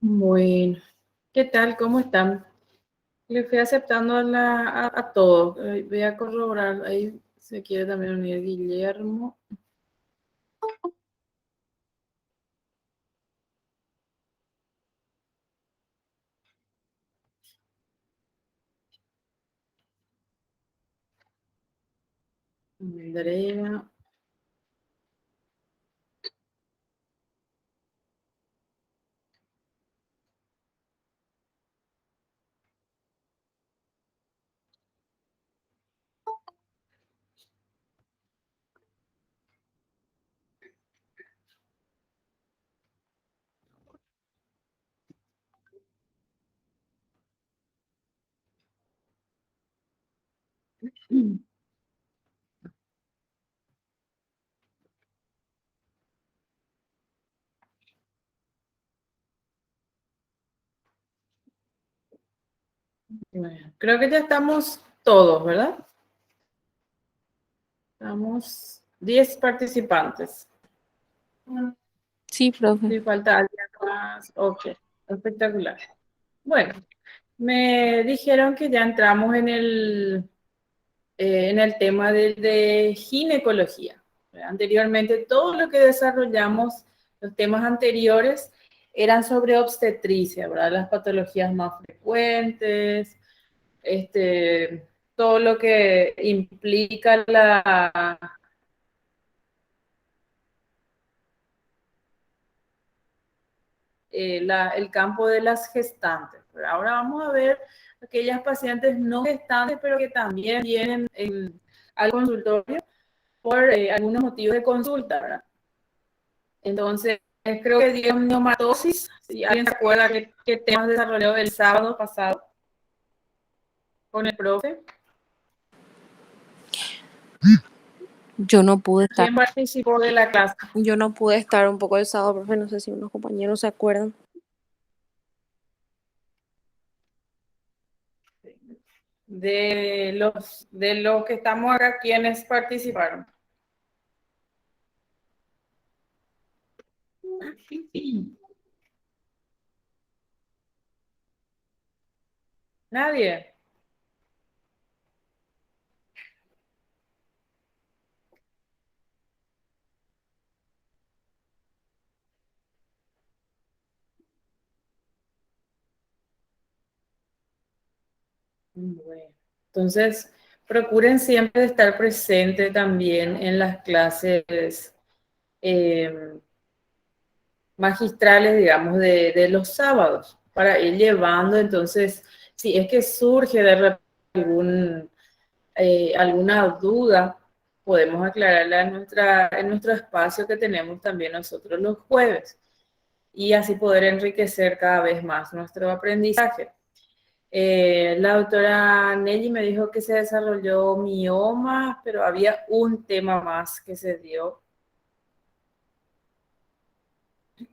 Bueno, ¿qué tal? ¿Cómo están? Le fui aceptando a todos. Voy a corroborar. Ahí se quiere también unir Guillermo. Andrea. Bueno, creo que ya estamos todos, ¿verdad? Estamos 10 participantes. Sí, profe. Si falta alguien más. Ok, espectacular. Bueno, me dijeron que ya entramos en el tema de ginecología. Anteriormente, todo lo que desarrollamos, los temas anteriores, eran sobre obstetricia, ¿verdad? Las patologías más frecuentes, todo lo que implica el campo de las gestantes. Pero ahora vamos a ver aquellas pacientes no gestantes, pero que también vienen al consultorio por algunos motivos de consulta, ¿verdad? Entonces, creo que dio neumatosis. Si alguien se acuerda qué temas desarrolló el sábado pasado con el profe. Yo no pude estar. ¿Quién participó de la clase? Yo no pude estar un poco el sábado, profe. No sé si unos compañeros se acuerdan. De los que estamos acá, ¿quiénes participaron? Nadie. Bueno, entonces, procuren siempre estar presente también en las clases eh, magistrales, digamos, de los sábados, para ir llevando, entonces, si es que surge de repente alguna duda, podemos aclararla en nuestro espacio que tenemos también nosotros los jueves, y así poder enriquecer cada vez más nuestro aprendizaje. La doctora Nelly me dijo que se desarrolló mioma, pero había un tema más que se dio,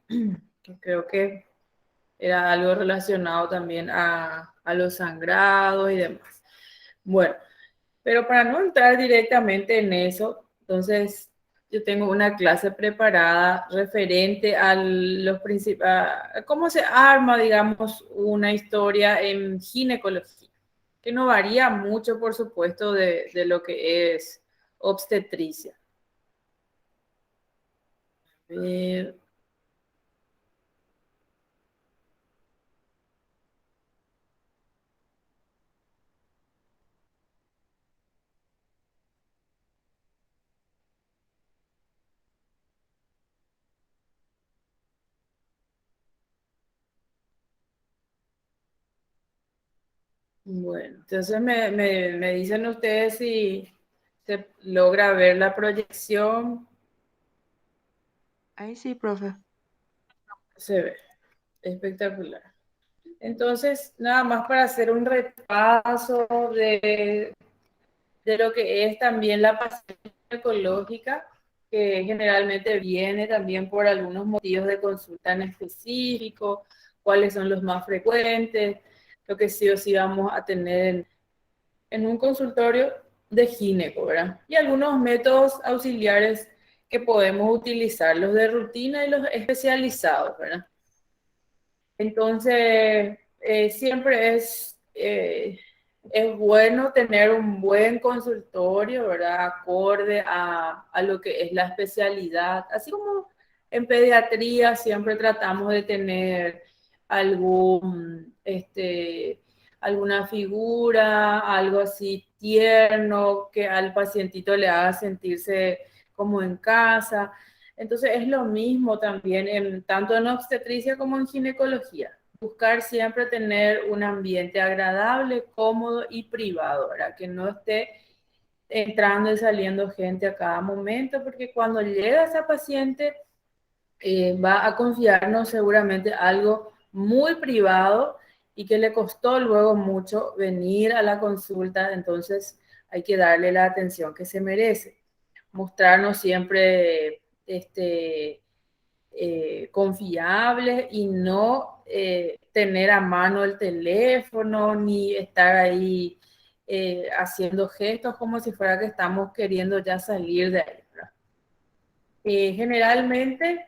que creo que era algo relacionado también a los sangrados y demás. Bueno, pero para no entrar directamente en eso, entonces yo tengo una clase preparada referente a los a cómo se arma, digamos, una historia en ginecología, que no varía mucho, por supuesto, de lo que es obstetricia. A ver. Bueno, entonces me dicen ustedes si se logra ver la proyección. Ahí sí, profe. Se ve espectacular. Entonces, nada más para hacer un repaso de lo que es también la paciente ecológica, que generalmente viene también por algunos motivos de consulta en específico, cuáles son los más frecuentes, lo que sí o sí vamos a tener en un consultorio de gineco, ¿verdad? Y algunos métodos auxiliares que podemos utilizar, los de rutina y los especializados, ¿verdad? Entonces, siempre es bueno tener un buen consultorio, ¿verdad? Acorde a lo que es la especialidad. Así como en pediatría siempre tratamos de tener alguna figura, algo así tierno, que al pacientito le haga sentirse como en casa. Entonces es lo mismo también tanto en obstetricia como en ginecología. Buscar siempre tener un ambiente agradable, cómodo y privado, ¿verdad? Que no esté entrando y saliendo gente a cada momento, porque cuando llega esa paciente va a confiarnos seguramente algo muy privado y que le costó luego mucho venir a la consulta, entonces hay que darle la atención que se merece. Mostrarnos siempre confiables y no tener a mano el teléfono ni estar ahí haciendo gestos como si fuera que estamos queriendo ya salir de ahí, ¿verdad? Generalmente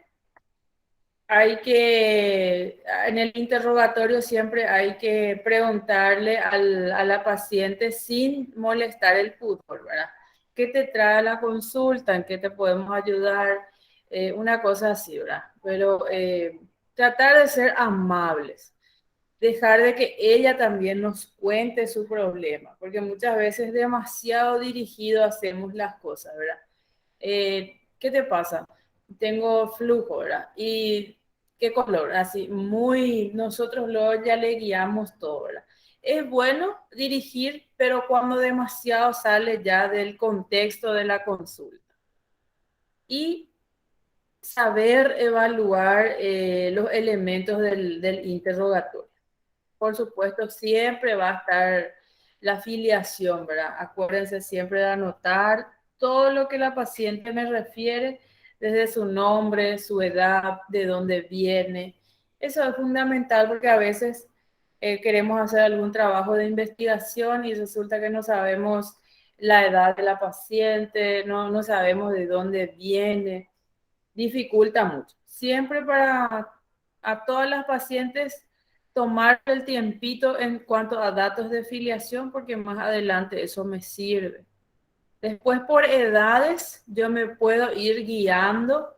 en el interrogatorio siempre hay que preguntarle a la paciente sin molestar el pudor, ¿verdad? ¿Qué te trae a la consulta? ¿En qué te podemos ayudar? Una cosa así, ¿verdad? Pero tratar de ser amables, dejar de que ella también nos cuente su problema, porque muchas veces demasiado dirigido hacemos las cosas, ¿verdad? ¿Qué te pasa? Tengo flujo, ¿verdad? ¿Y qué color? Así, nosotros luego ya le guiamos todo, ¿verdad? Es bueno dirigir, pero cuando demasiado sale ya del contexto de la consulta. Y saber evaluar los elementos del interrogatorio. Por supuesto, siempre va a estar la filiación, ¿verdad? Acuérdense siempre de anotar todo lo que la paciente me refiere, desde su nombre, su edad, de dónde viene. Eso es fundamental porque a veces queremos hacer algún trabajo de investigación y resulta que no sabemos la edad de la paciente, no sabemos de dónde viene, dificulta mucho. Siempre para a todas las pacientes tomar el tiempito en cuanto a datos de filiación, porque más adelante eso me sirve. Después, por edades, yo me puedo ir guiando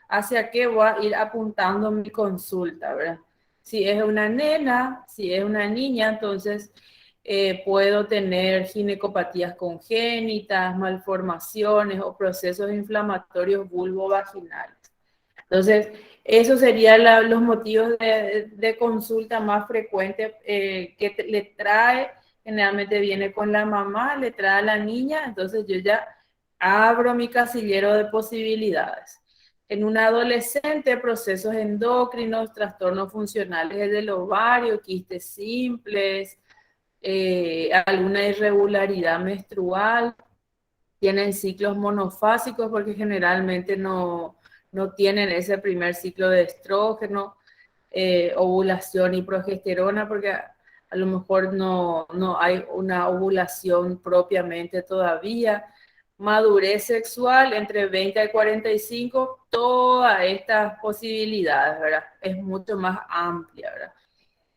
hacia qué voy a ir apuntando mi consulta, ¿verdad? Si es una nena, si es una niña, entonces puedo tener ginecopatías congénitas, malformaciones o procesos inflamatorios vulvovaginales. Entonces, esos serían los motivos de consulta más frecuentes le trae, generalmente viene con la mamá, le trae a la niña, entonces yo ya abro mi casillero de posibilidades. En un adolescente, procesos endocrinos, trastornos funcionales del ovario, quistes simples, alguna irregularidad menstrual, tienen ciclos monofásicos porque generalmente no tienen ese primer ciclo de estrógeno, ovulación y progesterona, porque a lo mejor no hay una ovulación propiamente todavía. Madurez sexual entre 20 y 45, todas estas posibilidades, ¿verdad? Es mucho más amplia, ¿verdad?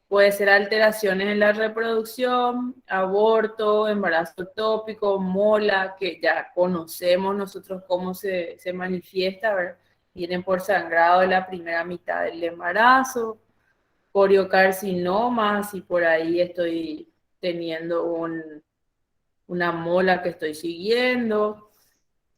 Puede ser alteraciones en la reproducción, aborto, embarazo ectópico, mola, que ya conocemos nosotros cómo se manifiesta, ¿verdad? Vienen por sangrado de la primera mitad del embarazo, coriocarcinomas, y por ahí estoy teniendo una mola que estoy siguiendo,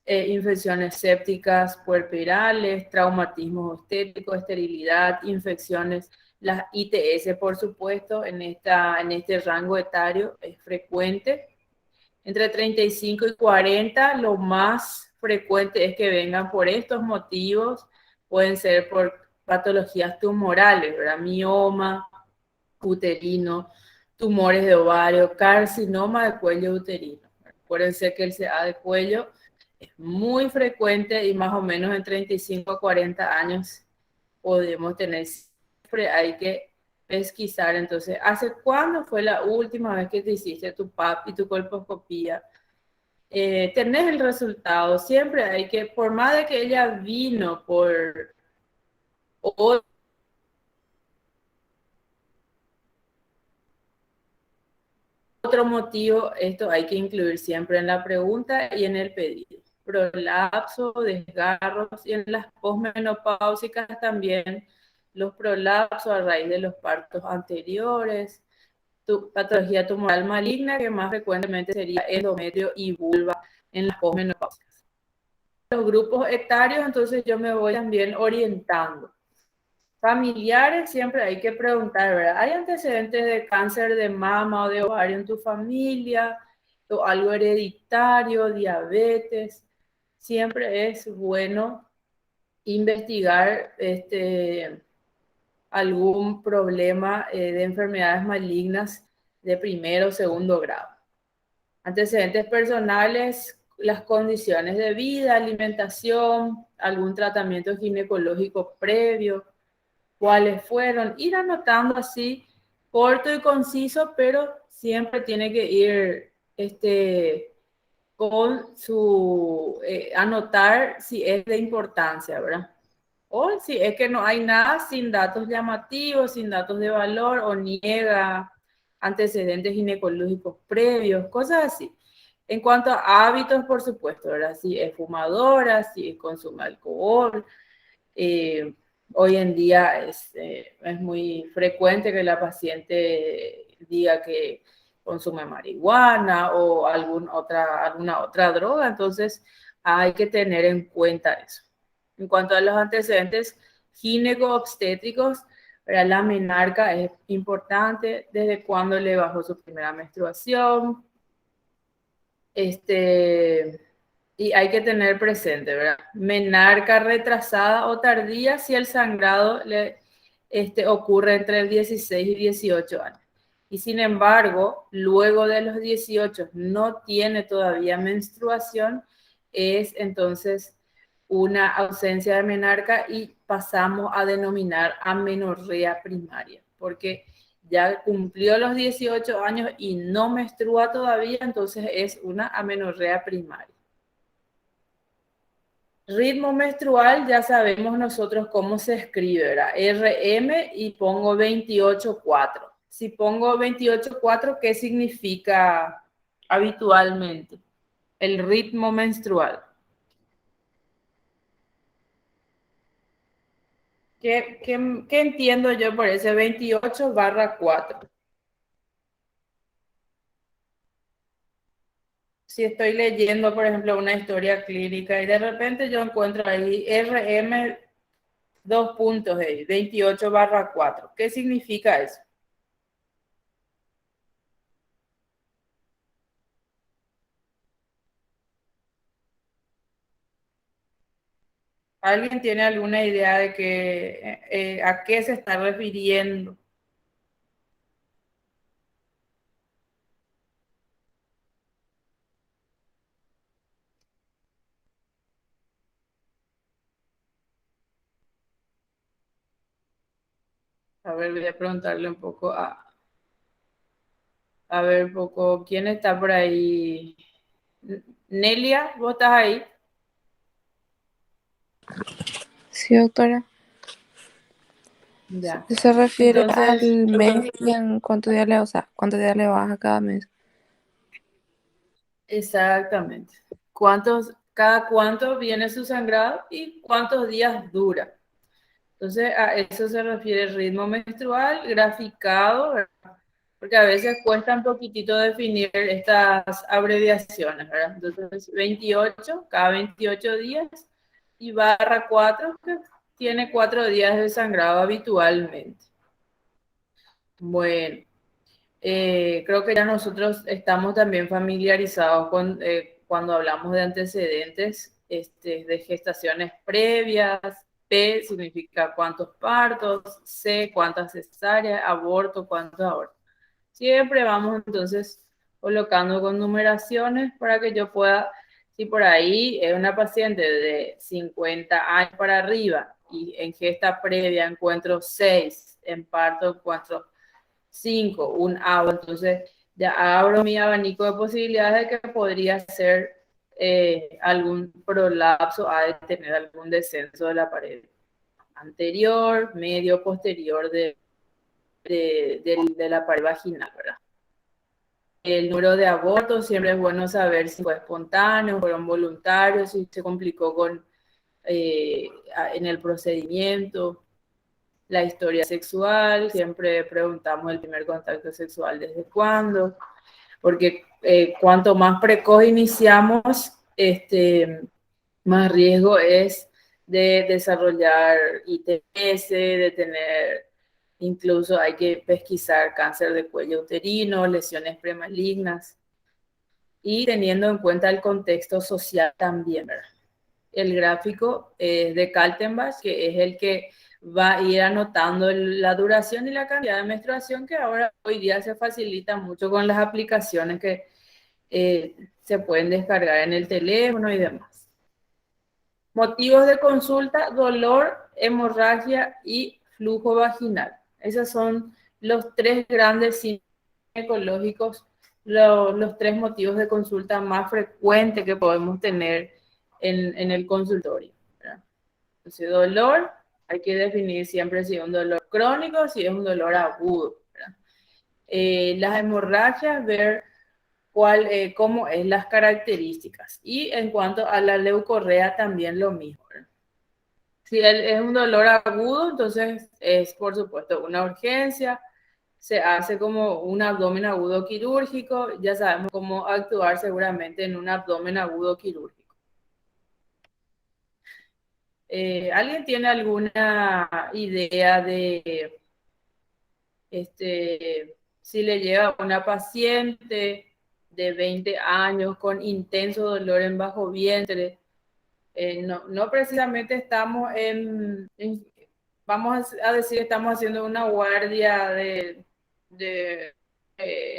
infecciones sépticas puerperales, traumatismos obstétricos, esterilidad, infecciones, las ITS, por supuesto, en este rango etario es frecuente. Entre 35 y 40, lo más frecuente es que vengan por estos motivos, pueden ser por patologías tumorales, ¿verdad? Mioma uterino, tumores de ovario, carcinoma de cuello uterino. Acuérdense que el CA de cuello es muy frecuente y más o menos en 35 a 40 años podemos tener, siempre hay que pesquisar. Entonces, ¿hace cuándo fue la última vez que te hiciste tu PAP y tu colposcopía? Tenés el resultado, siempre hay que, por más de que ella vino por Otro motivo, esto hay que incluir siempre en la pregunta y en el pedido. Prolapso, desgarros y en las posmenopáusicas también los prolapsos a raíz de los partos anteriores, patología tumoral maligna que más frecuentemente sería endometrio y vulva en las posmenopáusicas. Los grupos etarios, entonces yo me voy también orientando. Familiares, siempre hay que preguntar, ¿verdad? ¿Hay antecedentes de cáncer de mama o de ovario en tu familia? ¿O algo hereditario, diabetes? Siempre es bueno investigar algún problema de enfermedades malignas de primero o segundo grado. Antecedentes personales, las condiciones de vida, alimentación, algún tratamiento ginecológico previo, cuáles fueron, ir anotando así, corto y conciso, pero siempre tiene que ir con su, anotar si es de importancia, ¿verdad? O si es que no hay nada sin datos llamativos, sin datos de valor, o niega antecedentes ginecológicos previos, cosas así. En cuanto a hábitos, por supuesto, ¿verdad? Si es fumadora, si consume alcohol, eh, hoy en día es muy frecuente que la paciente diga que consume marihuana o alguna otra droga, entonces hay que tener en cuenta eso. En cuanto a los antecedentes gineco-obstétricos, la menarca es importante, desde cuándo le bajó su primera menstruación, y hay que tener presente, ¿verdad? Menarca retrasada o tardía si el sangrado ocurre entre el 16 y 18 años. Y sin embargo, luego de los 18 no tiene todavía menstruación, es entonces una ausencia de menarca y pasamos a denominar amenorrea primaria, porque ya cumplió los 18 años y no menstrua todavía, entonces es una amenorrea primaria. Ritmo menstrual, ya sabemos nosotros cómo se escribe, ¿verdad? RM y pongo 28,4. Si pongo 28,4, ¿qué significa habitualmente? El ritmo menstrual. ¿Qué entiendo yo por ese 28/4? Si estoy leyendo, por ejemplo, una historia clínica y de repente yo encuentro ahí RM 2 puntos, 28/4. ¿Qué significa eso? ¿Alguien tiene alguna idea de a qué se está refiriendo? A ver, voy a preguntarle un poco a ver un poco, ¿quién está por ahí? Nelia, ¿vos estás ahí? Sí, doctora. Ya. Se refiere al Entonces, mes y en cuántos días le, o sea, cuántos días le baja cada mes. exactamente. Cada cuánto viene su sangrado y cuántos días dura? Entonces, a eso se refiere el ritmo menstrual graficado, ¿verdad? Porque a veces cuesta un poquitito definir estas abreviaciones, ¿verdad? Entonces, 28, cada 28 días, y /4, que tiene 4 días de sangrado habitualmente. Bueno, creo que ya nosotros estamos también familiarizados con cuando hablamos de antecedentes de gestaciones previas. P significa cuántos partos, C cuántas cesáreas, aborto, cuántos abortos. Siempre vamos entonces colocando con numeraciones para que yo pueda, si por ahí es una paciente de 50 años para arriba y en gesta previa encuentro 6, en parto encuentro 5, un agua, entonces ya abro mi abanico de posibilidades de que podría ser algún prolapso, ha de tener algún descenso de la pared anterior, medio, posterior de la pared vaginal, ¿verdad? El número de abortos, siempre es bueno saber si fue espontáneo, fueron voluntarios, si se complicó en el procedimiento. La historia sexual, siempre preguntamos el primer contacto sexual desde cuándo, porque cuanto más precoz iniciamos, más riesgo es de desarrollar ITS, de tener, incluso hay que pesquisar cáncer de cuello uterino, lesiones premalignas, y teniendo en cuenta el contexto social también, ¿verdad? El gráfico de Kaltenbach, que es el que va a ir anotando la duración y la cantidad de menstruación, que ahora hoy día se facilita mucho con las aplicaciones que se pueden descargar en el teléfono y demás. Motivos de consulta: dolor, hemorragia y flujo vaginal. Esos son los tres grandes síntomas ginecológicos, los tres motivos de consulta más frecuentes que podemos tener en el consultorio, ¿verdad? Entonces, dolor, hay que definir siempre si es un dolor crónico o si es un dolor agudo, ¿verdad? Las hemorragias, ver cómo es las características. Y en cuanto a la leucorrea, también lo mismo, ¿verdad? Si es un dolor agudo, entonces es por supuesto una urgencia, se hace como un abdomen agudo quirúrgico, ya sabemos cómo actuar seguramente en un abdomen agudo quirúrgico. ¿Alguien tiene alguna idea de si le llega a una paciente de 20 años con intenso dolor en bajo vientre? No precisamente estamos vamos a decir, estamos haciendo una guardia en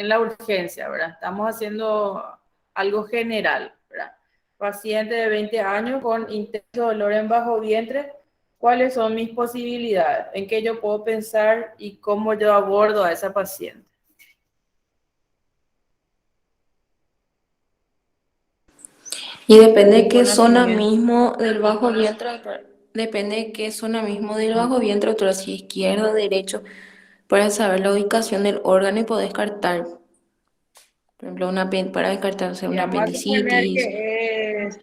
la urgencia, ¿verdad? Estamos haciendo algo general, ¿verdad? Paciente de 20 años con intenso dolor en bajo vientre, ¿cuáles son mis posibilidades? ¿En qué yo puedo pensar y cómo yo abordo a esa paciente? Y depende de ¿Qué qué zona conocimiento? mismo del bajo vientre, depende de qué zona mismo del bajo vientre, doctora, si izquierdo o derecho, para saber la ubicación del órgano y poder descartar. Por ejemplo, para descartar, o sea, Y una vamos a suponer apendicitis. que es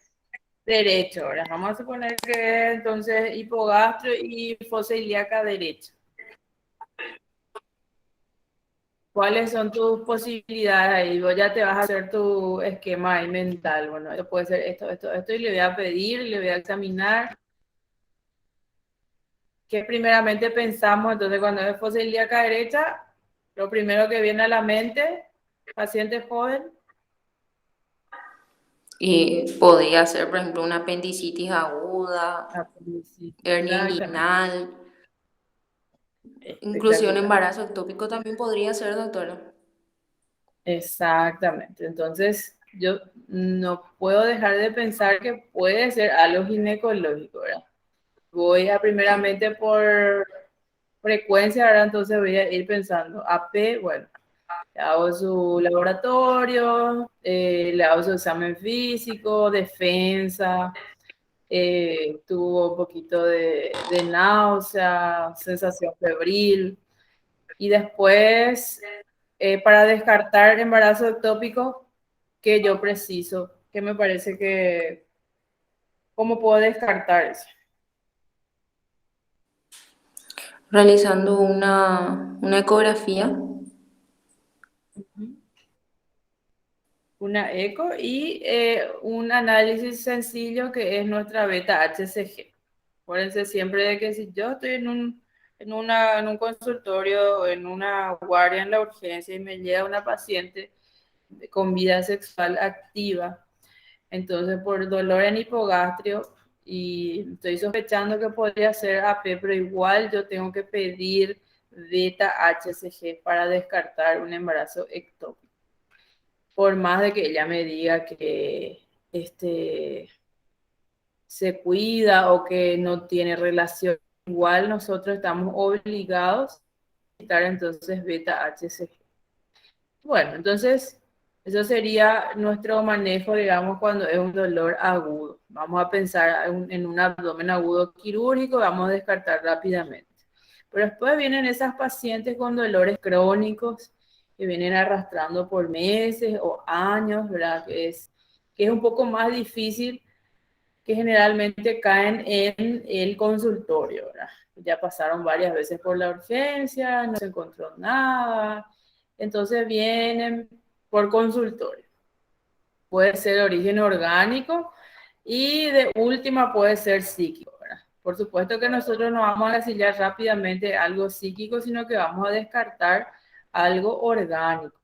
derecho, ahora vamos a suponer que es entonces hipogastro y fosa ilíaca derecha. ¿Cuáles son tus posibilidades ahí? Vos ya te vas a hacer tu esquema ahí mental. Bueno, esto puede ser esto, y le voy a pedir, le voy a examinar. ¿Qué primeramente pensamos? Entonces, cuando es fosa ilíaca derecha, lo primero que viene a la mente, paciente joven. Y podría ser, por ejemplo, una apendicitis aguda, hernia Exactamente. inguinal, inclusive un Espectacular. embarazo ectópico también podría ser, doctora. Exactamente. Entonces, yo no puedo dejar de pensar que puede ser algo ginecológico, ¿verdad? Voy a primeramente por frecuencia, ahora entonces voy a ir pensando, AP, bueno, le hago su laboratorio, le hago su examen físico, defensa, tuvo un poquito de náusea, sensación febril, y después, para descartar embarazo ectópico, que yo preciso, que me parece que, ¿cómo puedo descartar eso? Realizando una ecografía. Una eco y un análisis sencillo que es nuestra beta HCG. Acuérdense siempre de que si yo estoy en un consultorio, en una guardia en la urgencia y me llega una paciente con vida sexual activa, entonces por dolor en hipogastrio y estoy sospechando que podría ser AP, pero igual yo tengo que pedir beta HCG para descartar un embarazo ectópico. Por más de que ella me diga que se cuida o que no tiene relación, igual nosotros estamos obligados a estar entonces beta HCG. Bueno, entonces eso sería nuestro manejo, digamos, cuando es un dolor agudo. Vamos a pensar en un abdomen agudo quirúrgico, vamos a descartar rápidamente. Pero después vienen esas pacientes con dolores crónicos, que vienen arrastrando por meses o años, ¿verdad? Que es un poco más difícil, que generalmente caen en el consultorio, ¿verdad? Ya pasaron varias veces por la urgencia, no se encontró nada, entonces vienen por consultorio. Puede ser de origen orgánico y de última puede ser psíquico, ¿verdad? Por supuesto que nosotros no vamos a asiliar rápidamente algo psíquico, sino que vamos a descartar algo orgánico.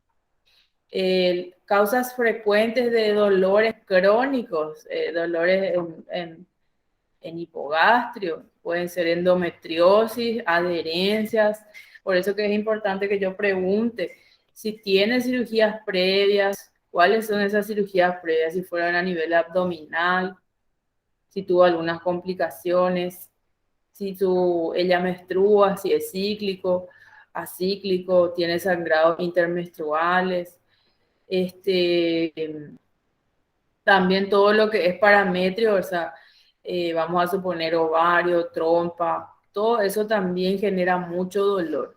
Causas frecuentes de dolores crónicos, dolores en hipogastrio, pueden ser endometriosis, adherencias. Por eso que es importante que yo pregunte si tiene cirugías previas, cuáles son esas cirugías previas, si fueron a nivel abdominal, si tuvo algunas complicaciones, si ella menstrua, si es cíclico, acíclico, tiene sangrados intermenstruales. También todo lo que es parametrio, o sea, vamos a suponer ovario, trompa, todo eso también genera mucho dolor.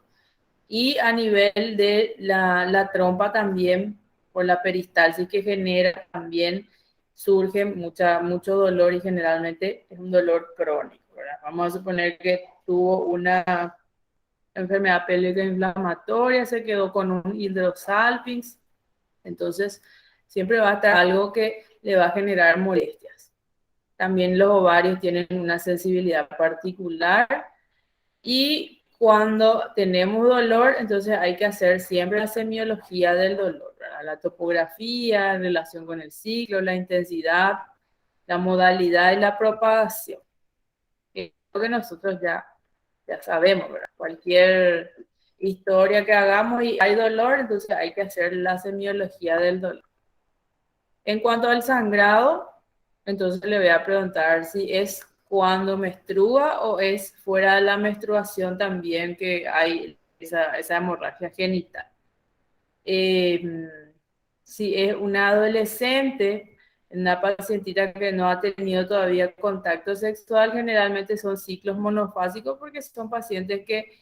Y a nivel de la trompa también, por la peristalsis que genera, también surge mucho dolor y generalmente es un dolor crónico, ¿verdad? Vamos a suponer que tuvo una enfermedad pélvica inflamatoria, se quedó con un hidrosalpinx, entonces siempre va a estar algo que le va a generar molestias. También los ovarios tienen una sensibilidad particular y cuando tenemos dolor, entonces hay que hacer siempre la semiología del dolor, ¿verdad? La topografía en relación con el ciclo, la intensidad, la modalidad y la propagación. Es lo que nosotros ya sabemos, ¿verdad? Cualquier historia que hagamos y hay dolor, entonces hay que hacer la semiología del dolor. En cuanto al sangrado, entonces le voy a preguntar si es cuando menstrua o es fuera de la menstruación también que hay esa hemorragia genital. Eh, si es una adolescente, una pacientita que no ha tenido todavía contacto sexual, generalmente son ciclos monofásicos porque son pacientes que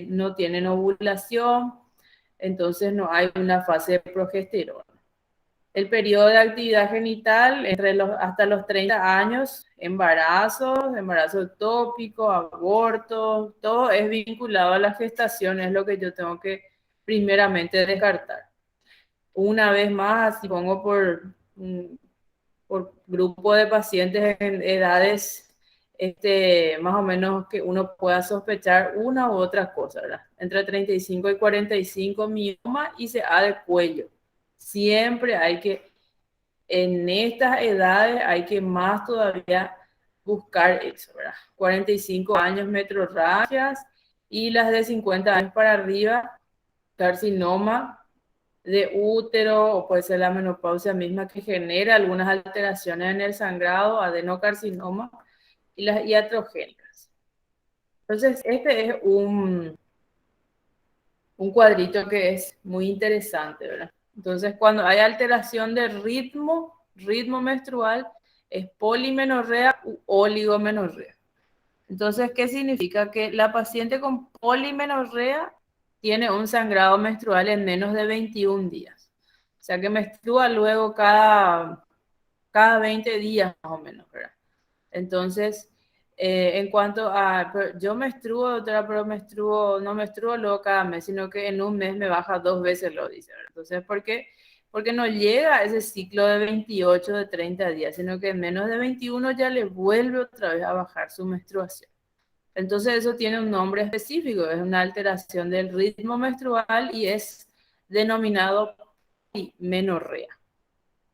no tienen ovulación, entonces no hay una fase de progesterona. El periodo de actividad genital hasta los 30 años, embarazo ectópico, aborto, todo es vinculado a la gestación, es lo que yo tengo que primeramente descartar. Una vez más, si pongo por grupo de pacientes en edades más o menos que uno pueda sospechar una u otra cosa, ¿verdad? Entre 35 y 45 mioma y CA de cuello. Siempre hay que, en estas edades hay que más todavía buscar eso, ¿verdad? 45 años metrorragias y las de 50 años para arriba, carcinoma de útero o puede ser la menopausia misma que genera algunas alteraciones en el sangrado, adenocarcinoma y las iatrogénicas. Entonces, este es un cuadrito que es muy interesante, ¿verdad? Entonces, cuando hay alteración de ritmo menstrual, es polimenorrea u oligomenorrea. Entonces, ¿qué significa? Que la paciente con polimenorrea tiene un sangrado menstrual en menos de 21 días. O sea, que menstrua luego cada 20 días más o menos, ¿verdad? Entonces, en cuanto a, yo menstruo, doctora, pero no menstruo luego cada mes, sino que en un mes me baja 2 veces, lo dice, ¿verdad? Entonces, ¿por qué? Porque no llega a ese ciclo de 28, de 30 días, sino que en menos de 21 ya le vuelve otra vez a bajar su menstruación. Entonces, eso tiene un nombre específico, es una alteración del ritmo menstrual y es denominado menorrea.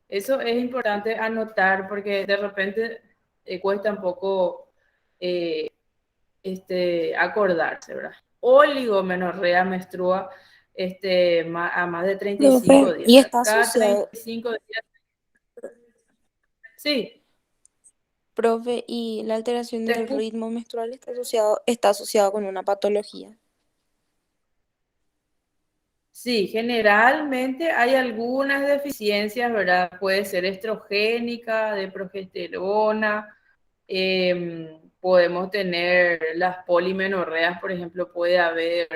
Eso es importante anotar porque de repente cuesta un poco eh, acordarse, ¿verdad? Oligomenorrea menstrua a más de 35 Profe, días. y está Cada asociado, 35 días, sí, profe, y la alteración te del escucho. ritmo menstrual está asociado con una patología. Sí, generalmente hay algunas deficiencias, ¿verdad? Puede ser estrogénica, de progesterona, podemos tener las polimenorreas, por ejemplo, puede haber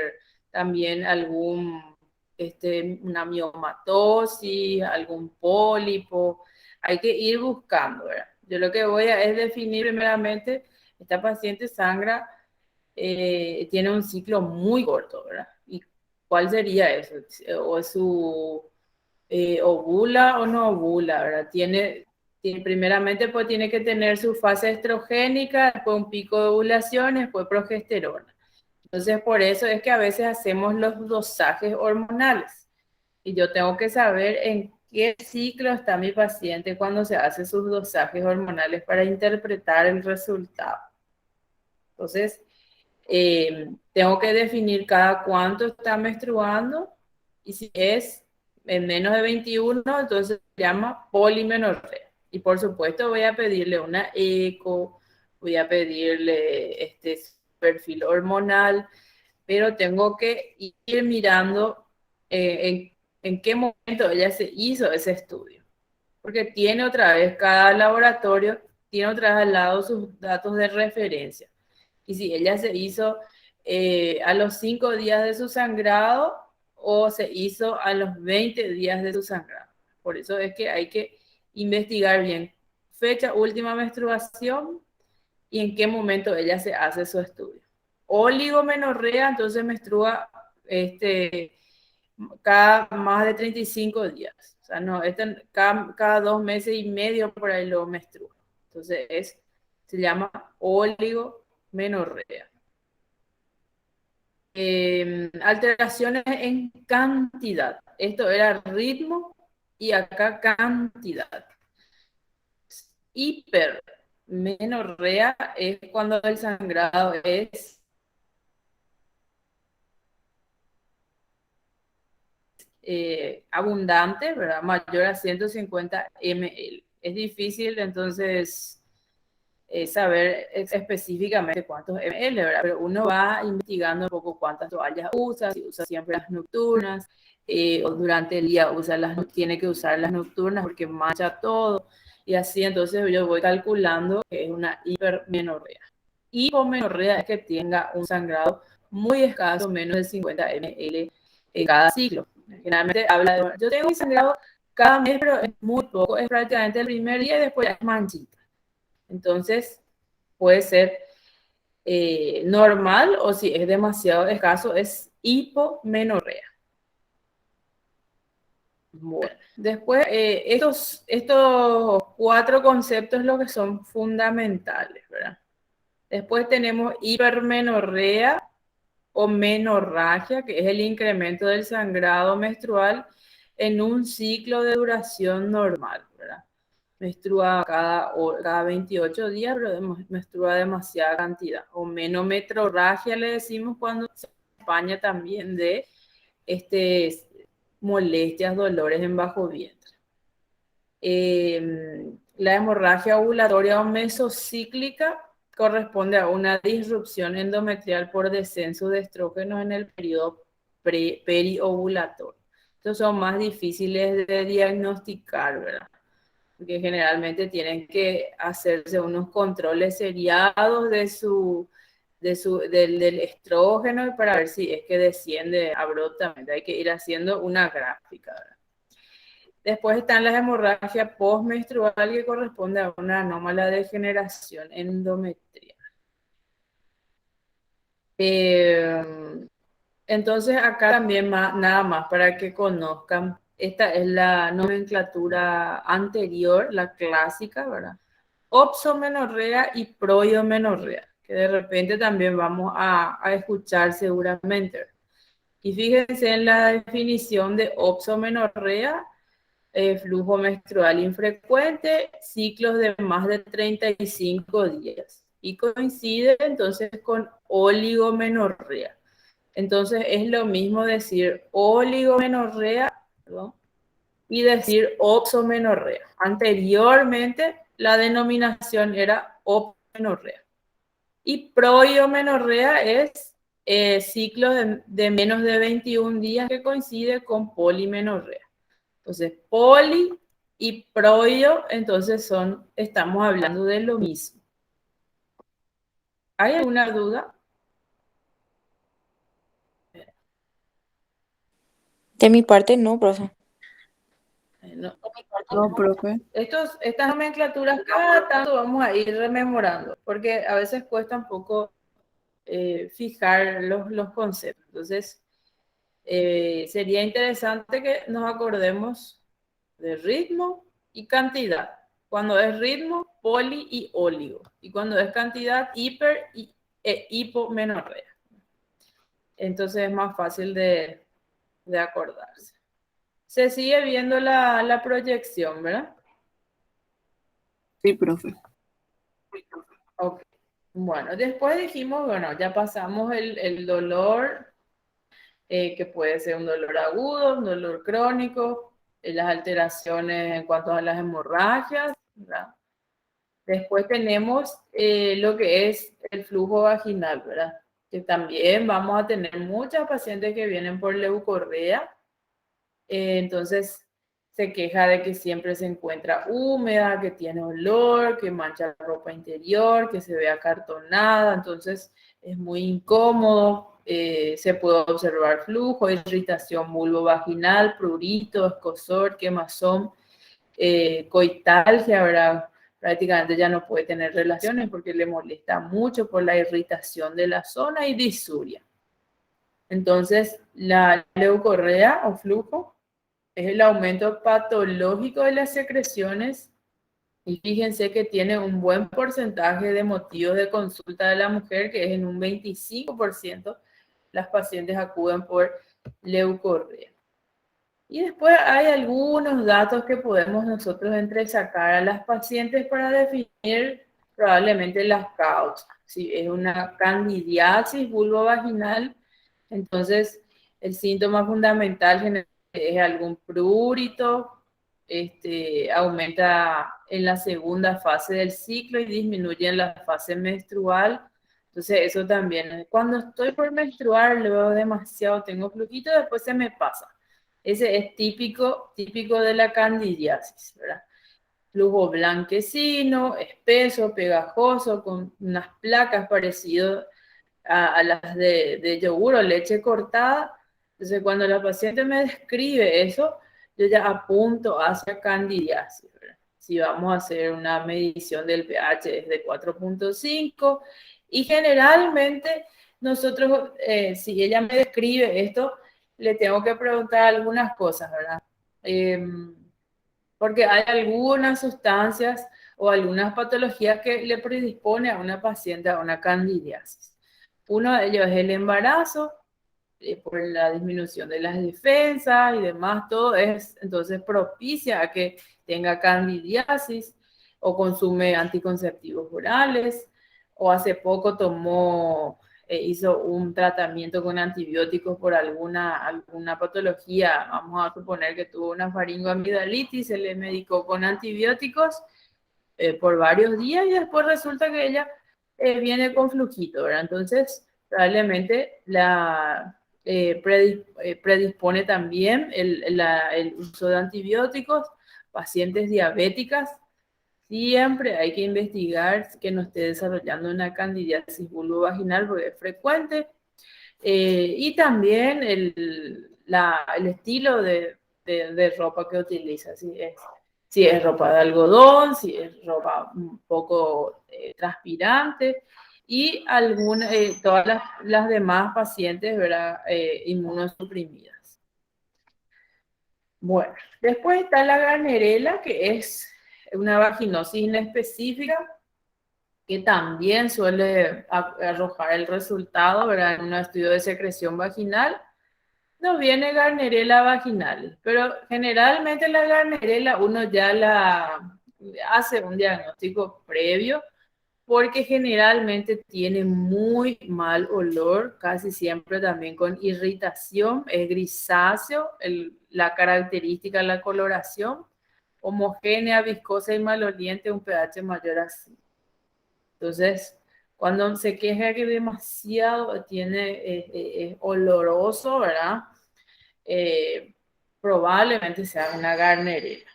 también algún una miomatosis, algún pólipo. Hay que ir buscando, ¿verdad? Yo lo que voy a es definir primeramente, esta paciente sangra, tiene un ciclo muy corto, ¿verdad? ¿Y cuál sería eso? ¿O es su ovula o no ovula, ¿verdad? Primeramente pues tiene que tener su fase estrogénica, después un pico de ovulación, después progesterona. Entonces, por eso es que a veces hacemos los dosajes hormonales. Y yo tengo que saber en qué ciclo está mi paciente cuando se hace sus dosajes hormonales para interpretar el resultado. Entonces, tengo que definir cada cuánto está menstruando y si es en menos de 21, entonces se llama polimenorrea. Y por supuesto voy a pedirle una eco, voy a pedirle perfil hormonal, pero tengo que ir mirando en qué momento ella se hizo ese estudio. Porque tiene otra vez, cada laboratorio tiene otra vez al lado sus datos de referencia. Y si ella se hizo a los 5 días de su sangrado o se hizo a los 20 días de su sangrado. Por eso es que hay que investigar bien fecha, última menstruación y en qué momento ella se hace su estudio. Oligomenorrea, entonces menstrua cada más de 35 días. O sea, no, cada 2 meses y medio por ahí lo menstrua. Entonces se llama oligomenorrea. Alteraciones en cantidad. Esto era ritmo y acá cantidad. Hipermenorrea es cuando el sangrado es abundante, ¿verdad? Mayor a 150 ml. Es difícil entonces saber específicamente cuántos ml, ¿verdad? Pero uno va investigando un poco cuántas toallas usa, si usa siempre las nocturnas, o durante el día tiene que usar las nocturnas porque mancha todo, y así entonces yo voy calculando que es una hipermenorrea. Hipomenorrea es que tenga un sangrado muy escaso, menos de 50 ml en cada ciclo. Generalmente habla de, yo tengo un sangrado cada mes, pero es muy poco, es prácticamente el primer día y después ya es manchita. Entonces, puede ser normal o si es demasiado escaso, es hipomenorrea. Bueno, después, estos 4 conceptos lo que son fundamentales, ¿verdad? Después tenemos hipermenorrea o menorragia, que es el incremento del sangrado menstrual en un ciclo de duración normal, ¿verdad? Menstrua cada 28 días, pero menstrua demasiada cantidad. O menometrorragia le decimos cuando se acompaña también de molestias, dolores en bajo vientre. La hemorragia ovulatoria o mesocíclica corresponde a una disrupción endometrial por descenso de estrógenos en el periodo periovulatorio. Estos son más difíciles de diagnosticar, ¿verdad? Porque generalmente tienen que hacerse unos controles seriados del estrógeno para ver si es que desciende abruptamente. Hay que ir haciendo una gráfica, ¿verdad? Después están las hemorragias postmenstrual que corresponde a una anómala degeneración endometrial. Entonces acá también nada más para que conozcan, esta es la nomenclatura anterior, la clásica, ¿verdad? Opsomenorrea y proiomenorrea, que de repente también vamos a escuchar seguramente. Y fíjense en la definición de opsomenorrea: flujo menstrual infrecuente, ciclos de más de 35 días. Y coincide entonces con oligomenorrea. Entonces es lo mismo decir oligomenorrea, ¿no?, y decir opsomenorrea. Anteriormente la denominación era opsomenorrea. Y proiomenorrea es ciclo de menos de 21 días que coincide con polimenorrea. Entonces, poli y proio, entonces estamos hablando de lo mismo. ¿Hay alguna duda? De mi parte, no, profe. No, No, profe. estas nomenclaturas cada tanto vamos a ir rememorando, porque a veces cuesta un poco fijar los conceptos. Entonces, sería interesante que nos acordemos de ritmo y cantidad. Cuando es ritmo, poli y óligo. Y cuando es cantidad, hiper y hipomenorrea. Entonces es más fácil de acordarse. Se sigue viendo la proyección, ¿verdad? Sí, profe. Ok. Bueno, después dijimos, bueno, ya pasamos el dolor, que puede ser un dolor agudo, un dolor crónico, las alteraciones en cuanto a las hemorragias, ¿verdad? Después tenemos lo que es el flujo vaginal, ¿verdad? Que también vamos a tener muchas pacientes que vienen por leucorrea. Entonces se queja de que siempre se encuentra húmeda, que tiene olor, que mancha la ropa interior, que se ve acartonada, entonces es muy incómodo. Se puede observar flujo, irritación vulvovaginal, prurito, escozor, quemazón, coitalgia, ¿verdad? Prácticamente ya no puede tener relaciones porque le molesta mucho por la irritación de la zona y disuria. Entonces, la leucorrea o flujo es el aumento patológico de las secreciones y fíjense que tiene un buen porcentaje de motivos de consulta de la mujer, que es en un 25% las pacientes acuden por leucorrea. Y después hay algunos datos que podemos nosotros entresacar a las pacientes para definir probablemente las causas. Si es una candidiasis vulvovaginal, entonces el síntoma fundamental es algún prurito, aumenta en la segunda fase del ciclo y disminuye en la fase menstrual. Entonces eso también, cuando estoy por menstruar, luego demasiado, tengo flujito, después se me pasa. Ese es típico de la candidiasis, ¿verdad? Flujo blanquecino, espeso, pegajoso, con unas placas parecidas a las de yogur o leche cortada. Entonces, cuando la paciente me describe eso, yo ya apunto hacia candidiasis, ¿verdad? Si vamos a hacer una medición del pH es de 4.5 y generalmente nosotros, si ella me describe esto, le tengo que preguntar algunas cosas, ¿verdad? Porque hay algunas sustancias o algunas patologías que le predispone a una paciente a una candidiasis. Uno de ellos es el embarazo, por la disminución de las defensas y demás, todo es entonces propicia a que tenga candidiasis o consume anticonceptivos orales o hace poco hizo un tratamiento con antibióticos por alguna patología, vamos a suponer que tuvo una faringoamigdalitis, se le medicó con antibióticos por varios días y después resulta que ella viene con flujito, ¿verdad? Entonces, probablemente predispone también el uso de antibióticos, pacientes diabéticas, siempre hay que investigar que no esté desarrollando una candidiasis vulvovaginal porque es frecuente. Y también el estilo de ropa que utiliza, si es ropa de algodón, si es ropa un poco transpirante y todas las demás pacientes, ¿verdad? Inmunosuprimidas. Bueno, después está la Gardnerella, que es una vaginosis inespecífica que también suele arrojar el resultado, ¿verdad? En un estudio de secreción vaginal, nos viene Gardnerella vaginalis, pero generalmente la Gardnerella uno ya la hace un diagnóstico previo porque generalmente tiene muy mal olor, casi siempre también con irritación, es grisáceo, la característica de la coloración, homogénea, viscosa y maloliente, un pH mayor a 5. Entonces, cuando se queja que demasiado es oloroso, ¿verdad? Eh, Probablemente sea una Gardnerella.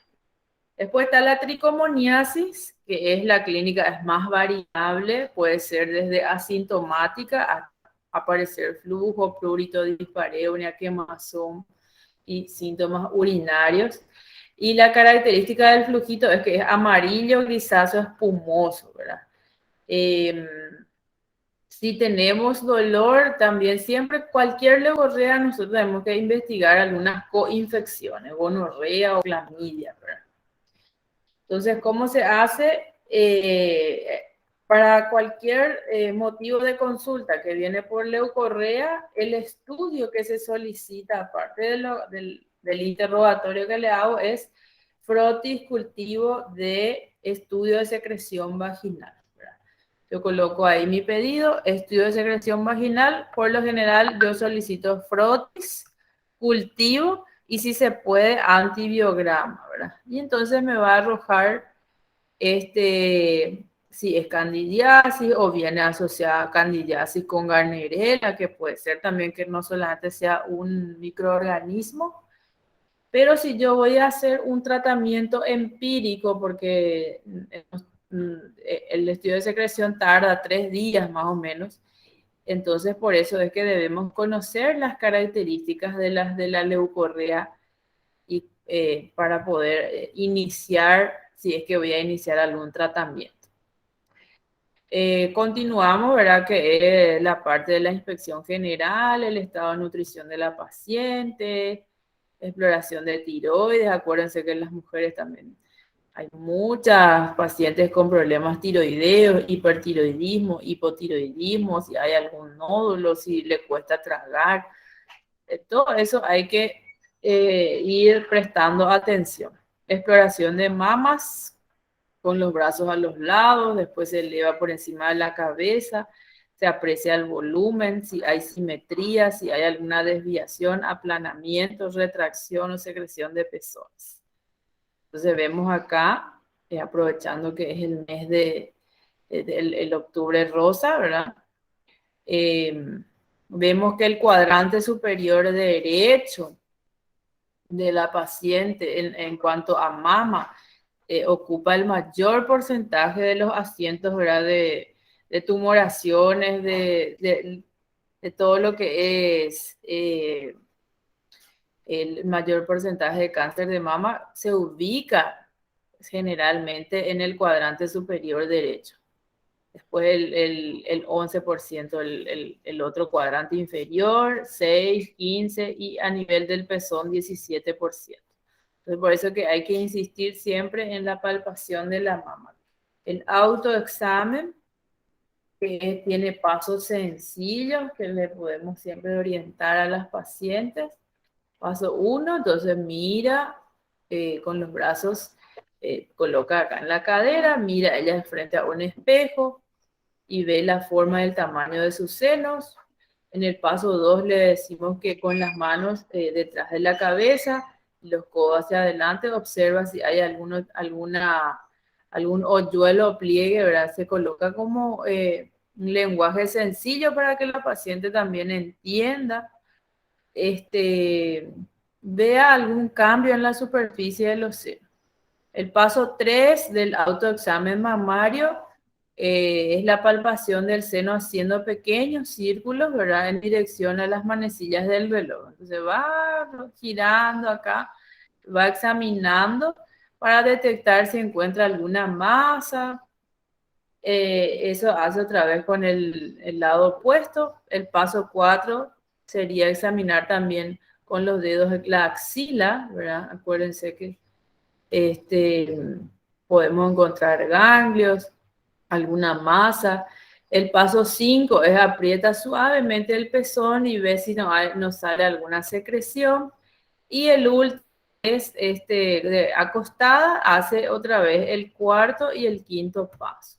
Después está la tricomoniasis, que es la clínica, es más variable, puede ser desde asintomática a aparecer flujo, prurito, dispareunia, quemazón, y síntomas urinarios. Y la característica del flujito es que es amarillo, grisáceo, espumoso, ¿verdad? Si tenemos dolor, también siempre cualquier leucorrea nosotros tenemos que investigar algunas coinfecciones, gonorrea o clamidia, ¿verdad? Entonces, ¿cómo se hace? Para cualquier motivo de consulta que viene por leucorrea, el estudio que se solicita, aparte del interrogatorio que le hago, es frotis cultivo de estudio de secreción vaginal, ¿verdad? Yo coloco ahí mi pedido, estudio de secreción vaginal. Por lo general, yo solicito frotis cultivo y si se puede antibiograma, ¿verdad? Y entonces me va a arrojar si es candidiasis o viene asociada a candidiasis con Gardnerella, que puede ser también que no solamente sea un microorganismo, pero si yo voy a hacer un tratamiento empírico, porque el estudio de secreción tarda 3 días más o menos, entonces por eso es que debemos conocer las características de la leucorrea y para poder iniciar, si es que voy a iniciar algún tratamiento. Continuamos, ¿verdad? Que es la parte de la inspección general, el estado de nutrición de la paciente, exploración de tiroides. Acuérdense que en las mujeres también hay muchas pacientes con problemas tiroideos, hipertiroidismo, hipotiroidismo, si hay algún nódulo, si le cuesta tragar. Todo eso hay que ir prestando atención. Exploración de mamas con los brazos a los lados, después se eleva por encima de la cabeza, se aprecia el volumen, si hay simetría, si hay alguna desviación, aplanamiento, retracción o secreción de pezones. Entonces vemos acá, aprovechando que es el mes el octubre rosa, ¿verdad? Vemos que el cuadrante superior derecho de la paciente en cuanto a mama ocupa el mayor porcentaje de los asientos, ¿verdad? De tumoraciones, de todo lo que es el mayor porcentaje de cáncer de mama se ubica generalmente en el cuadrante superior derecho. Después el 11%, el otro cuadrante inferior, 6, 15 y a nivel del pezón 17%. Entonces, por eso que hay que insistir siempre en la palpación de la mama. El autoexamen, que tiene pasos sencillos que le podemos siempre orientar a las pacientes. Paso 1, entonces mira con los brazos, coloca acá en la cadera, mira ella de frente a un espejo y ve la forma y el tamaño de sus senos. En el paso 2 le decimos que con las manos detrás de la cabeza, los codos hacia adelante, observa si hay algún hoyuelo o pliegue, ¿verdad? Se coloca como un lenguaje sencillo para que la paciente también entienda. Vea algún cambio en la superficie de los senos. El paso 3 del autoexamen mamario es la palpación del seno haciendo pequeños círculos, ¿verdad? En dirección a las manecillas del reloj. Entonces va girando acá, va examinando para detectar si encuentra alguna masa. Eso hace otra vez con el lado opuesto. El paso 4 sería examinar también con los dedos la axila, ¿verdad? Acuérdense que podemos encontrar ganglios, alguna masa. El paso 5 es aprieta suavemente el pezón y ve si no sale alguna secreción. Y el último es acostada, hace otra vez el cuarto y el quinto paso.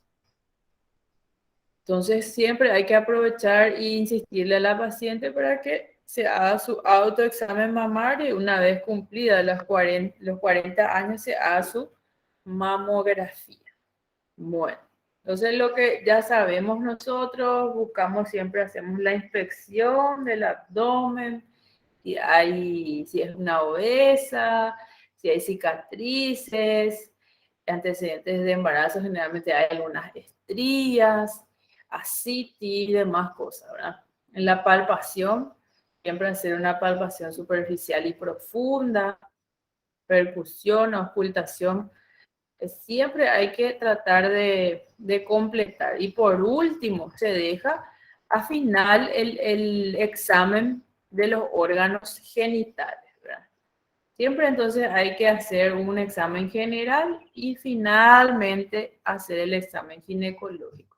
Entonces siempre hay que aprovechar e insistirle a la paciente para que se haga su autoexamen mamario y una vez cumplida los 40 años se haga su mamografía. Bueno, entonces lo que ya sabemos nosotros, buscamos siempre, hacemos la inspección del abdomen, si es una obesa, si hay cicatrices, antecedentes de embarazo, generalmente hay algunas estrías, ascitis y demás cosas, ¿verdad? En la palpación siempre hacer una palpación superficial y profunda, percusión, auscultación. Siempre hay que tratar de completar. Y por último, se deja a final el examen de los órganos genitales, ¿verdad? Siempre entonces hay que hacer un examen general y finalmente hacer el examen ginecológico,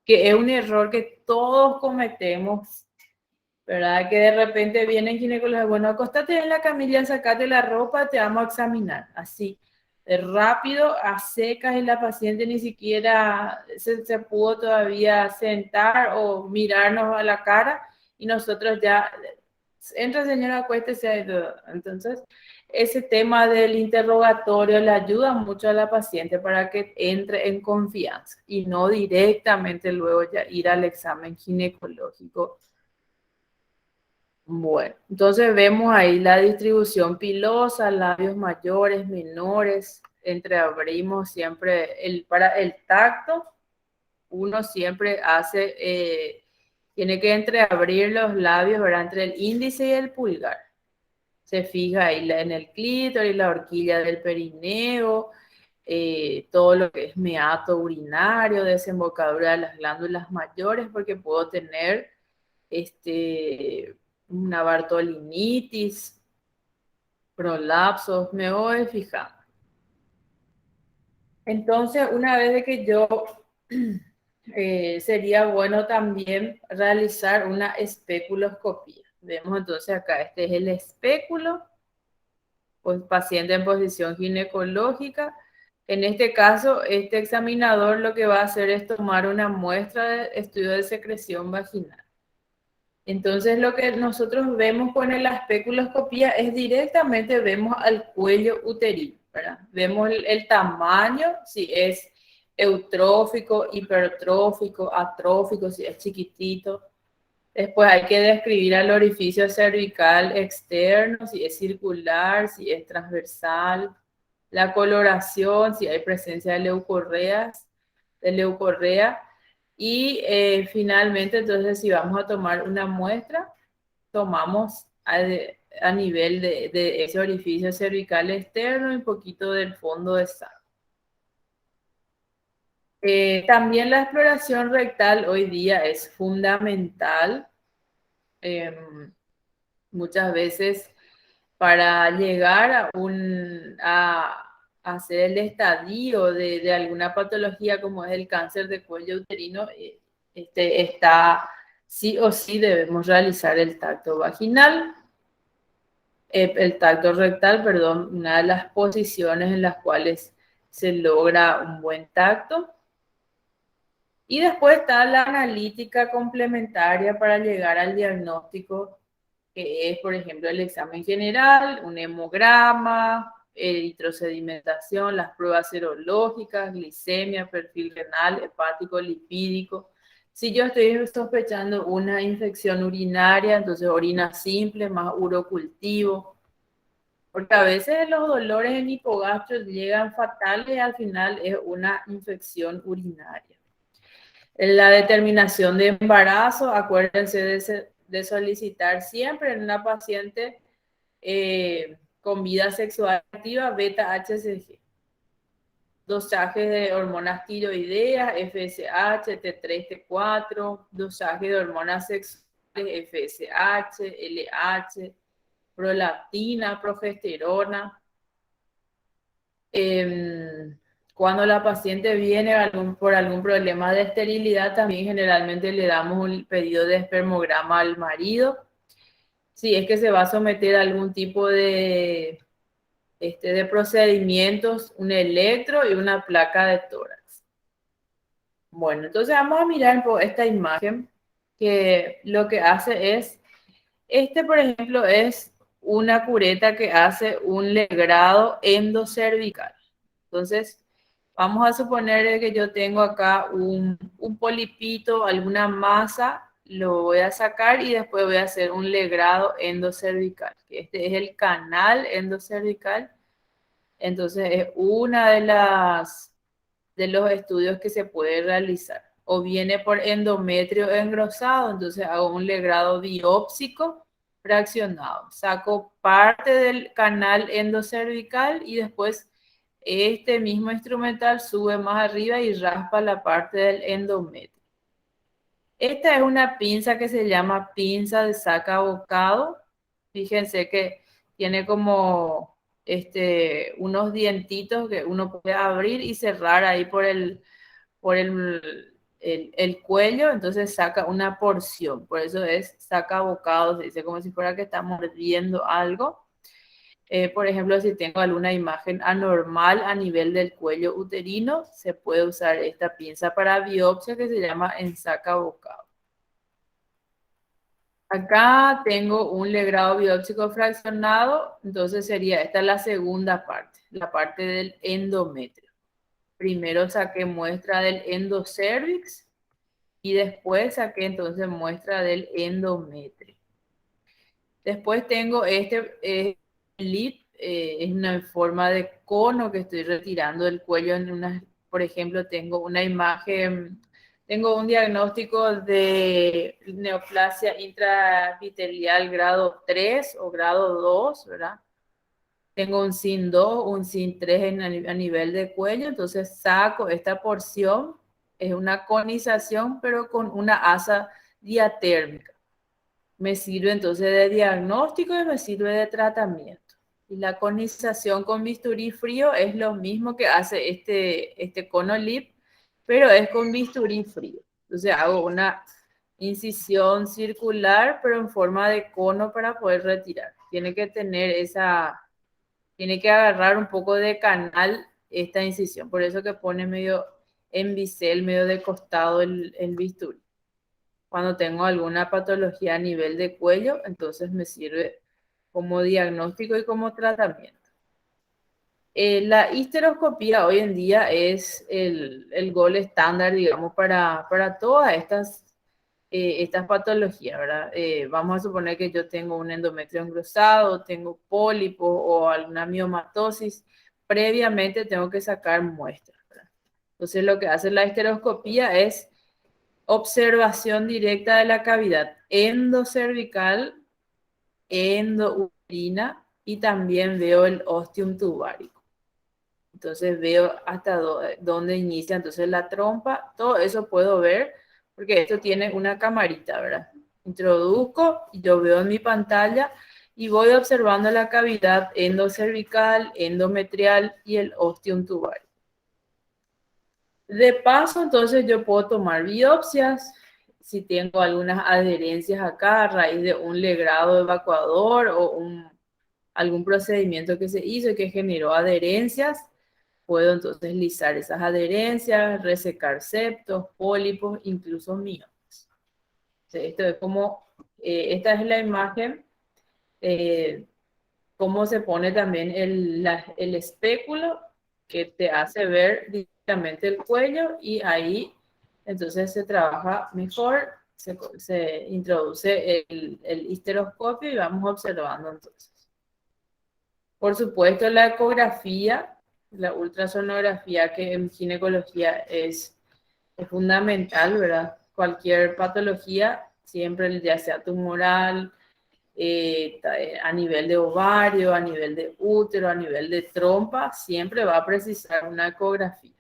que es un error que todos cometemos, ¿verdad? Que de repente vienen ginecólogos, bueno, acostate en la camilla, sacate la ropa, te vamos a examinar. Así, de rápido, a secas, y la paciente ni siquiera se pudo todavía sentar o mirarnos a la cara y nosotros ya, entra señora, acuéstese y todo. Entonces, ese tema del interrogatorio le ayuda mucho a la paciente para que entre en confianza y no directamente luego ya ir al examen ginecológico. Bueno, entonces vemos ahí la distribución pilosa, labios mayores, menores, entreabrimos siempre, para el tacto, uno siempre tiene que entreabrir los labios, ¿verdad? Entre el índice y el pulgar. Se fija ahí en el clítoris, la horquilla del perineo, todo lo que es meato urinario, desembocadura de las glándulas mayores, porque puedo tener una bartolinitis, prolapsos, me voy fijando. Entonces, una vez de que yo, sería bueno también realizar una especuloscopía. Vemos entonces acá, este es el espéculo, pues paciente en posición ginecológica. En este caso, este examinador lo que va a hacer es tomar una muestra de estudio de secreción vaginal. Entonces, lo que nosotros vemos con la especuloscopía es directamente vemos al cuello uterino, ¿verdad? Vemos el tamaño, si es eutrófico, hipertrófico, atrófico, si es chiquitito. Después hay que describir al orificio cervical externo, si es circular, si es transversal. La coloración, si hay presencia de leucorrea. Y finalmente, entonces, si vamos a tomar una muestra, tomamos a nivel de ese orificio cervical externo y un poquito del fondo de sacro. También la exploración rectal hoy día es fundamental. Muchas veces para llegar a hacer el estadio de alguna patología como es el cáncer de cuello uterino, sí o sí debemos realizar el tacto vaginal, el tacto rectal, perdón, una de las posiciones en las cuales se logra un buen tacto. Y después está la analítica complementaria para llegar al diagnóstico, que es, por ejemplo, el examen general, un hemograma, eritrosedimentación, las pruebas serológicas, glicemia, perfil renal, hepático, lipídico. Si yo estoy sospechando una infección urinaria, entonces orina simple más urocultivo, porque a veces los dolores en hipogastro llegan fatales y al final es una infección urinaria. La determinación de embarazo, acuérdense de solicitar siempre en una paciente con vida sexual activa beta-HCG. Dosajes de hormonas tiroideas, FSH, T3, T4, dosaje de hormonas sexuales, FSH, LH, prolactina, progesterona. Cuando la paciente viene por algún problema de esterilidad, también generalmente le damos un pedido de espermograma al marido. Si es que se va a someter a algún tipo de procedimientos, un electro y una placa de tórax. Bueno, entonces vamos a mirar por esta imagen, que lo que hace es, por ejemplo, es una cureta que hace un legrado endocervical. Entonces, vamos a suponer que yo tengo acá un polipito, alguna masa, lo voy a sacar y después voy a hacer un legrado endocervical, que este es el canal endocervical. Entonces, es una de los estudios que se puede realizar. O viene por endometrio engrosado, entonces hago un legrado biópsico fraccionado. Saco parte del canal endocervical y después este mismo instrumental sube más arriba y raspa la parte del endometrio. Esta es una pinza que se llama pinza de sacabocado. Fíjense que tiene como unos dientitos que uno puede abrir y cerrar ahí por el cuello, entonces saca una porción. Por eso es sacabocado, se dice como si fuera que está mordiendo algo. Por ejemplo, si tengo alguna imagen anormal a nivel del cuello uterino, se puede usar esta pinza para biopsia que se llama ensacabocado. Acá tengo un legrado biópsico fraccionado, entonces sería esta la segunda parte, la parte del endometrio. Primero saqué muestra del endocervix y después saqué entonces muestra del endometrio. Después tengo lip, es una forma de cono que estoy retirando del cuello por ejemplo, tengo una imagen. Tengo un diagnóstico de neoplasia intraepitelial grado 3 o grado 2, ¿verdad? Tengo un SIN 2, un SIN 3 a nivel de cuello, entonces saco esta porción, es una conización, pero con una asa diatérmica. Me sirve entonces de diagnóstico y me sirve de tratamiento. Y la conización con bisturí frío es lo mismo que hace este cono lip, pero es con bisturí frío. Entonces hago una incisión circular, pero en forma de cono para poder retirar. Tiene que agarrar un poco de canal esta incisión. Por eso que pone medio en bisel, medio de costado el bisturí. Cuando tengo alguna patología a nivel de cuello, entonces me sirve como diagnóstico y como tratamiento. La histeroscopía hoy en día es el gol estándar, digamos, para todas estas patologías, ¿verdad? Vamos a suponer que yo tengo un endometrio engrosado, tengo pólipo o alguna miomatosis. Previamente tengo que sacar muestras, ¿verdad? Entonces lo que hace la histeroscopía es observación directa de la cavidad endocervical, endouterina y también veo el ostium tubárico. Entonces veo hasta dónde inicia entonces la trompa, todo eso puedo ver porque esto tiene una camarita, ¿verdad? Introduzco y yo veo en mi pantalla y voy observando la cavidad endocervical, endometrial y el ostium tubárico. De paso, entonces yo puedo tomar biopsias si tengo algunas adherencias acá a raíz de un legrado evacuador o algún procedimiento que se hizo y que generó adherencias. Puedo entonces lisar esas adherencias, resecar septos, pólipos, incluso miomas. Esto es como, esta es la imagen, cómo se pone también el espéculo que te hace ver directamente el cuello y ahí entonces se trabaja mejor, se introduce el histeroscopio y vamos observando entonces. Por supuesto, la ecografía, la ultrasonografía, que en ginecología es fundamental, ¿verdad? Cualquier patología, siempre ya sea tumoral, a nivel de ovario, a nivel de útero, a nivel de trompa, siempre va a precisar una ecografía.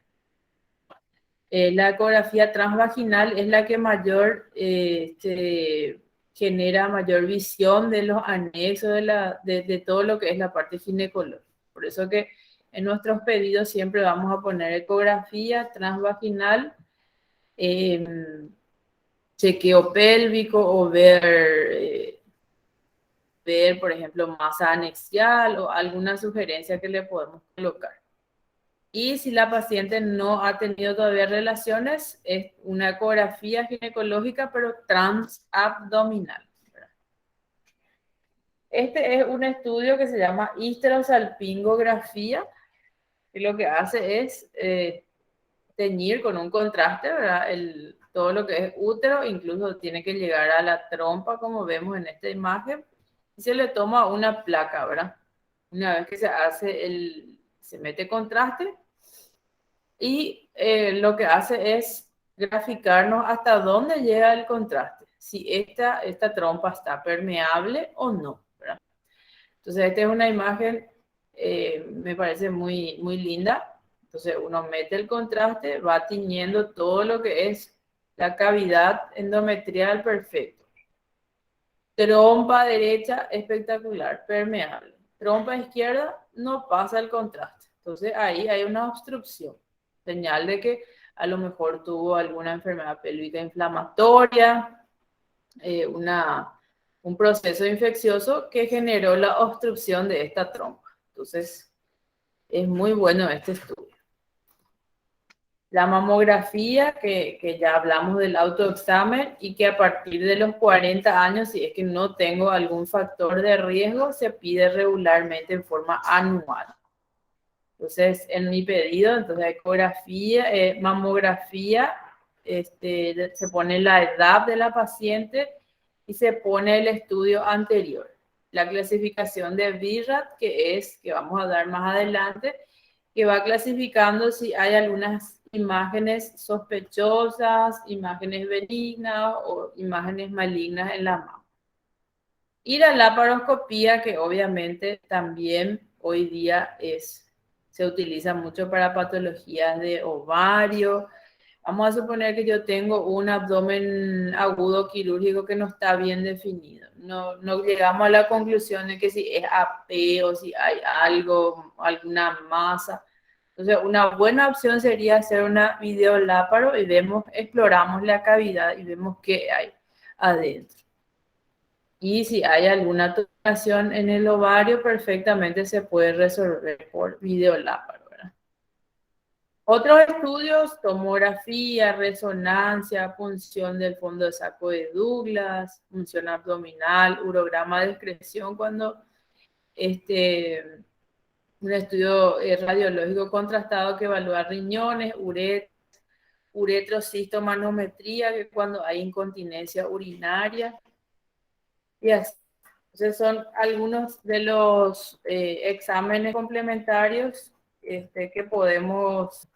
La ecografía transvaginal es la que mayor genera mayor visión de los anexos de todo lo que es la parte ginecológica. Por eso que en nuestros pedidos siempre vamos a poner ecografía transvaginal, chequeo pélvico o ver, por ejemplo, masa anexial o alguna sugerencia que le podemos colocar. Y si la paciente no ha tenido todavía relaciones, es una ecografía ginecológica, pero transabdominal. Este es un estudio que se llama histerosalpingografía, que lo que hace es teñir con un contraste, ¿verdad? Todo lo que es útero, incluso tiene que llegar a la trompa, como vemos en esta imagen, y se le toma una placa, ¿verdad? Una vez que se mete contraste, y lo que hace es graficarnos hasta dónde llega el contraste. si esta trompa está permeable o no, ¿verdad? Entonces, esta es una imagen, me parece muy, muy linda. Entonces, uno mete el contraste, va tiñendo todo lo que es la cavidad endometrial perfecto. Trompa derecha, espectacular, permeable. Trompa izquierda, no pasa el contraste. Entonces, ahí hay una obstrucción, señal de que a lo mejor tuvo alguna enfermedad pélvica inflamatoria, un proceso infeccioso que generó la obstrucción de esta trompa. Entonces, es muy bueno este estudio. La mamografía, que ya hablamos del autoexamen y que a partir de los 40 años, si es que no tengo algún factor de riesgo, se pide regularmente en forma anual. Entonces, en mi pedido, entonces ecografía, mamografía, se pone la edad de la paciente y se pone el estudio anterior. La clasificación de BIRAT, que vamos a dar más adelante, que va clasificando si hay algunas imágenes sospechosas, imágenes benignas o imágenes malignas en la mama. Y la laparoscopía, que obviamente también hoy día se utiliza mucho para patologías de ovario. Vamos a suponer que yo tengo un abdomen agudo quirúrgico que no está bien definido. No llegamos a la conclusión de que si es AP o si hay algo, alguna masa. Entonces, una buena opción sería hacer una videoláparo y exploramos la cavidad y vemos qué hay adentro. Y si hay alguna tumoración en el ovario, perfectamente se puede resolver por videoláparo, ¿verdad? Otros estudios, tomografía, resonancia, punción del fondo de saco de Douglas, punción abdominal, urograma de excreción, cuando un estudio radiológico contrastado que evalúa riñones, uretrocistomanometría, que cuando hay incontinencia urinaria, y así. Entonces son algunos de los exámenes complementarios que podemos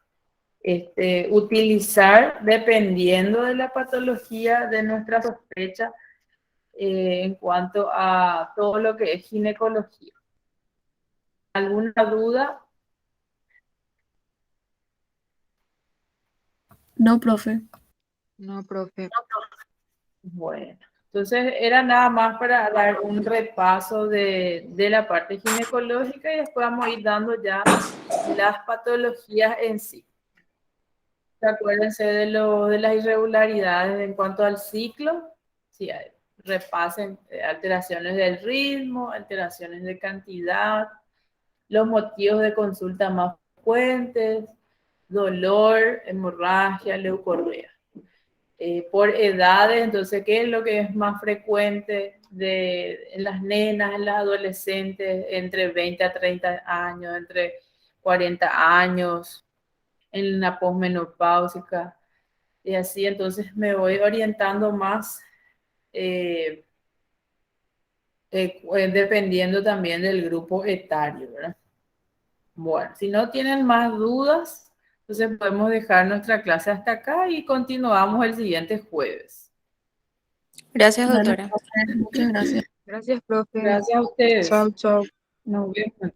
utilizar dependiendo de la patología de nuestra sospecha en cuanto a todo lo que es ginecología. ¿Alguna duda? No, profe. No, profe. Bueno, entonces era nada más para dar un repaso de la parte ginecológica y después vamos a ir dando ya las patologías en sí. Acuérdense de las irregularidades en cuanto al ciclo. Sí, repasen alteraciones del ritmo, alteraciones de cantidad, los motivos de consulta más frecuentes, dolor, hemorragia, leucorrea. Por edades, entonces, ¿qué es lo que es más frecuente en las nenas, en las adolescentes, entre 20 a 30 años, entre 40 años, en la posmenopáusica? Y así, entonces, me voy orientando más dependiendo también del grupo etario, ¿verdad? Bueno, si no tienen más dudas, entonces podemos dejar nuestra clase hasta acá y continuamos el siguiente jueves. Gracias, Dale, doctora. profe. Muchas gracias. Gracias, profe. Gracias a ustedes. Chao, chao. Nos vemos.